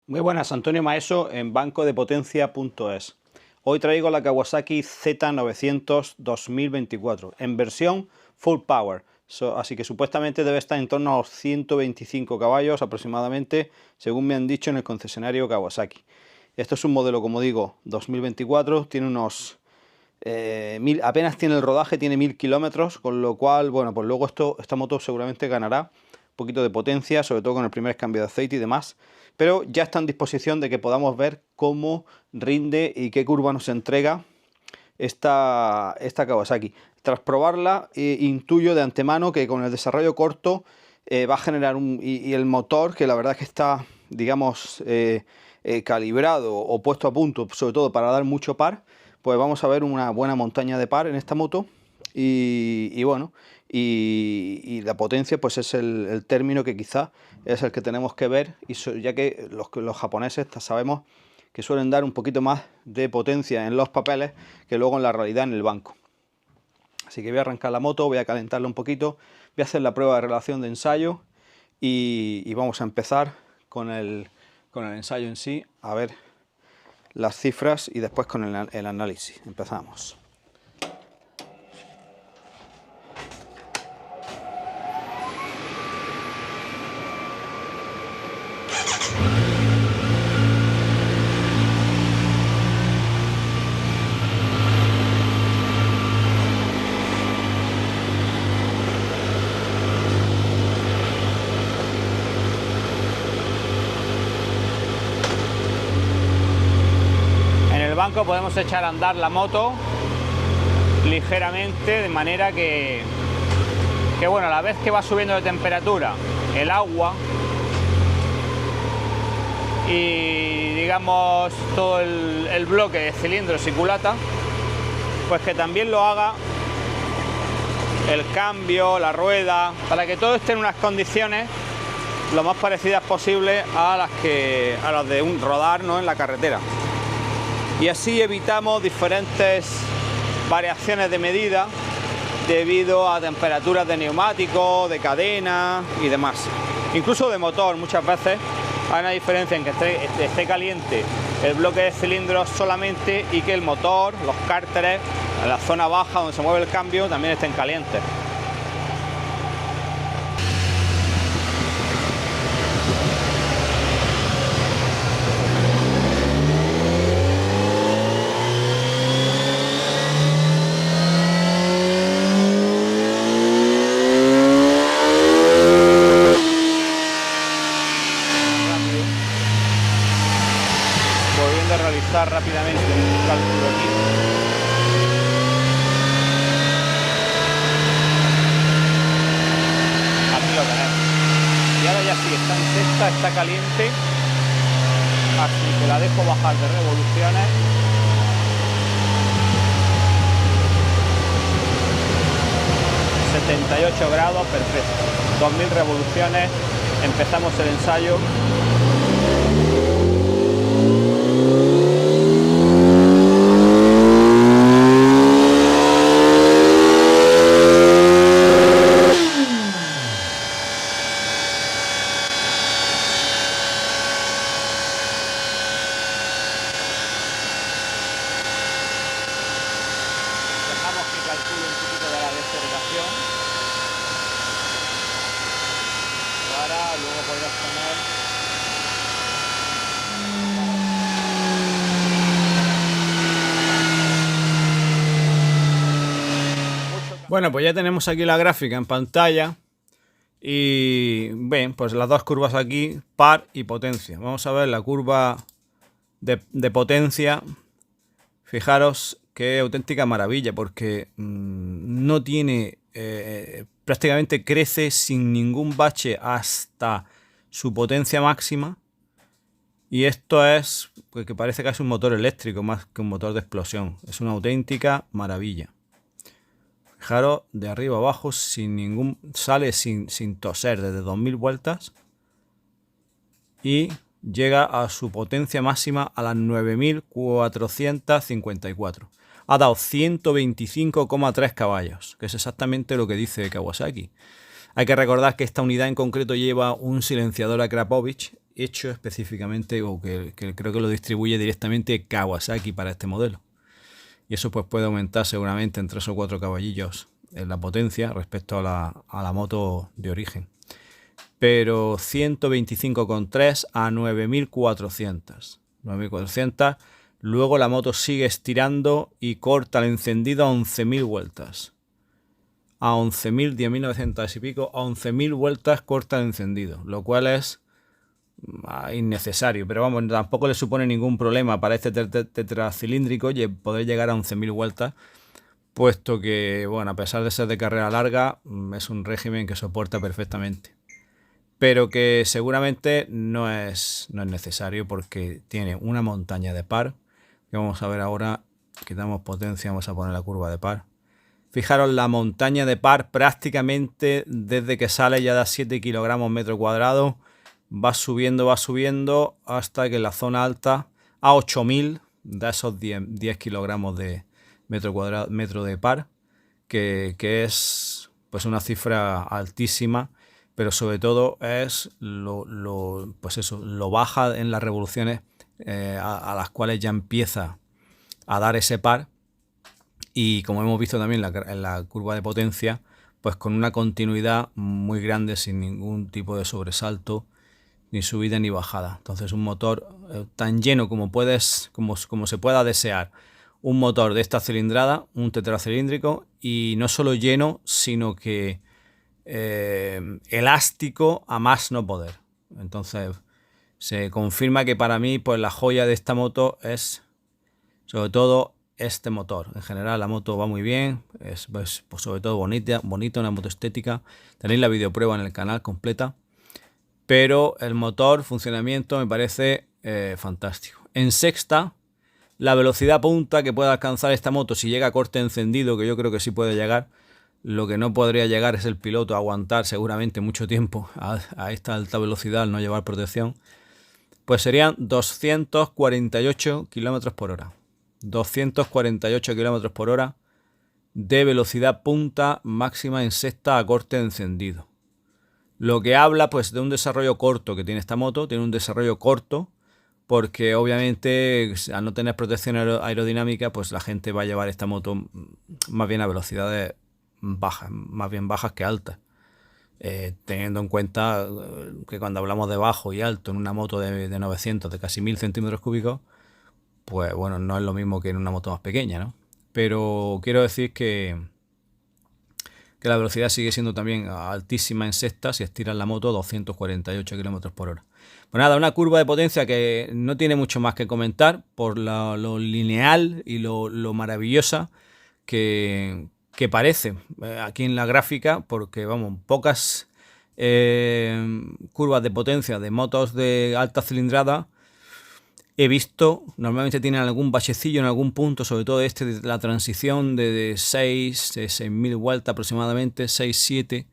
Muy buenas, Antonio Maeso en bancodepotencia.es. Hoy traigo la Kawasaki Z900 2024 en versión Full Power. Así que supuestamente debe estar en torno a los 125 caballos aproximadamente, según me han dicho en el concesionario Kawasaki. Esto es un modelo, como digo, 2024, tiene unos... apenas tiene el rodaje, tiene 1000 kilómetros, con lo cual, bueno, pues luego esta moto seguramente ganará un poquito de potencia, sobre todo con el primer cambio de aceite y demás, pero ya está en disposición de que podamos ver cómo rinde y qué curva nos entrega esta Kawasaki. Tras probarla, intuyo de antemano que con el desarrollo corto va a generar y el motor, que la verdad es que está, digamos, calibrado o puesto a punto, sobre todo para dar mucho par, pues vamos a ver una buena montaña de par en esta moto. Y bueno, y la potencia pues es el término que quizá es el que tenemos que ver, y ya que los japoneses sabemos que suelen dar un poquito más de potencia en los papeles que luego en la realidad en el banco. Así que voy a arrancar la moto, voy a calentarla un poquito, voy a hacer la prueba de relación de ensayo y vamos a empezar con el ensayo en sí, a ver las cifras y después con el análisis. Empezamos. En el banco podemos echar a andar la moto ligeramente, de manera que bueno, a la vez que va subiendo de temperatura el agua y digamos todo el bloque de cilindros y culata, pues que también lo haga el cambio, la rueda, para que todo esté en unas condiciones lo más parecidas posible a las de un rodar, ¿no?, en la carretera. Y así evitamos diferentes variaciones de medida debido a temperaturas de neumático, de cadena y demás. Incluso de motor, muchas veces hay una diferencia en que esté caliente el bloque de cilindros solamente y que el motor, los cárteres, en la zona baja donde se mueve el cambio, también estén calientes. Volviendo a realizar rápidamente un cálculo aquí. Aquí lo tenemos. Y ahora ya sí, está en sexta, está caliente. Así que la dejo bajar de revoluciones. ...78 grados, perfecto. 2000 revoluciones. Empezamos el ensayo. Dejamos que calcule un poquito de la deceleración para luego poder obtener. Bueno, pues ya tenemos aquí la gráfica en pantalla y ven, pues las dos curvas aquí, par y potencia. Vamos a ver la curva de potencia. Fijaros qué auténtica maravilla, porque no tiene, prácticamente crece sin ningún bache hasta su potencia máxima. Y esto es, pues, que parece casi un motor eléctrico más que un motor de explosión. Es una auténtica maravilla. Fijaros, de arriba abajo, sale sin toser, desde 2000 vueltas. Y llega a su potencia máxima a las 9454. Ha dado 125,3 caballos, que es exactamente lo que dice Kawasaki. Hay que recordar que esta unidad en concreto lleva un silenciador Akrapovic hecho específicamente, o que creo que lo distribuye directamente Kawasaki para este modelo. Y eso pues puede aumentar seguramente en 3 o 4 caballillos en la potencia respecto a la moto de origen. Pero 125,3 a 9.400. 9.400. Luego la moto sigue estirando y corta el encendido a 11.000 vueltas. A 11.000, 10.900 y pico, a 11.000 vueltas corta el encendido, lo cual es innecesario, pero vamos, tampoco le supone ningún problema para este tetracilíndrico poder llegar a 11.000 vueltas, puesto que, bueno, a pesar de ser de carrera larga, es un régimen que soporta perfectamente, pero que seguramente no es necesario, porque tiene una montaña de par, que vamos a ver ahora. Quitamos potencia, vamos a poner la curva de par. Fijaros, la montaña de par prácticamente desde que sale ya da 7 kilogramos metro cuadrado. Va subiendo hasta que en la zona alta a 8.000 da esos 10 kilogramos de metro de par, que es pues una cifra altísima, pero sobre todo es pues eso, lo baja en las revoluciones a las cuales ya empieza a dar ese par. Y como hemos visto también en la curva de potencia, pues con una continuidad muy grande, sin ningún tipo de sobresalto, ni subida ni bajada. Entonces un motor tan lleno como se pueda desear. Un motor de esta cilindrada, un tetracilíndrico, y no solo lleno, sino que elástico a más no poder. Entonces se confirma que para mí pues la joya de esta moto es sobre todo este motor. En general la moto va muy bien, es pues, sobre todo bonita, una moto estética. Tenéis la videoprueba en el canal completa, pero el motor, funcionamiento, me parece fantástico. En sexta, la velocidad punta que puede alcanzar esta moto si llega a corte encendido, que yo creo que sí puede llegar. Lo que no podría llegar es el piloto a aguantar seguramente mucho tiempo a esta alta velocidad al no llevar protección. Pues serían 248 km por hora. 248 km por hora de velocidad punta máxima en sexta a corte encendido. Lo que habla pues de un desarrollo corto que tiene esta moto. Tiene un desarrollo corto porque obviamente al no tener protección aerodinámica, pues la gente va a llevar esta moto más bien a velocidades bajas, más bien bajas que altas. Teniendo en cuenta que cuando hablamos de bajo y alto en una moto de 900, de casi 1.000 centímetros cúbicos, pues bueno, no es lo mismo que en una moto más pequeña, ¿no? Pero quiero decir que la velocidad sigue siendo también altísima en sexta si estiras la moto 248 km por hora. Pues nada, una curva de potencia que no tiene mucho más que comentar por lo lineal y lo maravillosa que parece aquí en la gráfica, porque vamos, pocas curvas de potencia de motos de alta cilindrada he visto. Normalmente tienen algún bachecillo en algún punto, sobre todo de la transición de 6.000 vueltas aproximadamente, 6-7,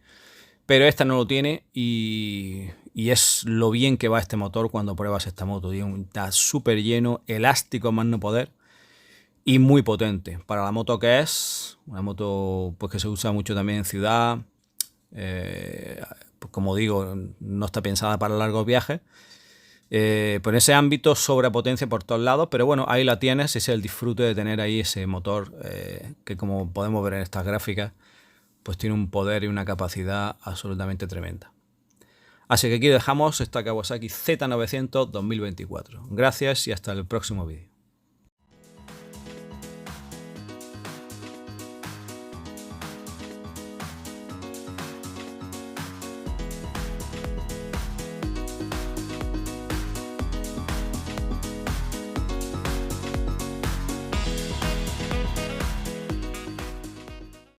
pero esta no lo tiene, y es lo bien que va este motor cuando pruebas esta moto. Está súper lleno, elástico más no poder, y muy potente para la moto que es. Una moto pues que se usa mucho también en ciudad. Pues como digo, no está pensada para largos viajes. Por ese ámbito sobra potencia por todos lados, pero bueno, ahí la tienes. Es el disfrute de tener ahí ese motor que, como podemos ver en estas gráficas, pues tiene un poder y una capacidad absolutamente tremenda. Así que aquí dejamos esta Kawasaki Z900 2024. Gracias y hasta el próximo vídeo.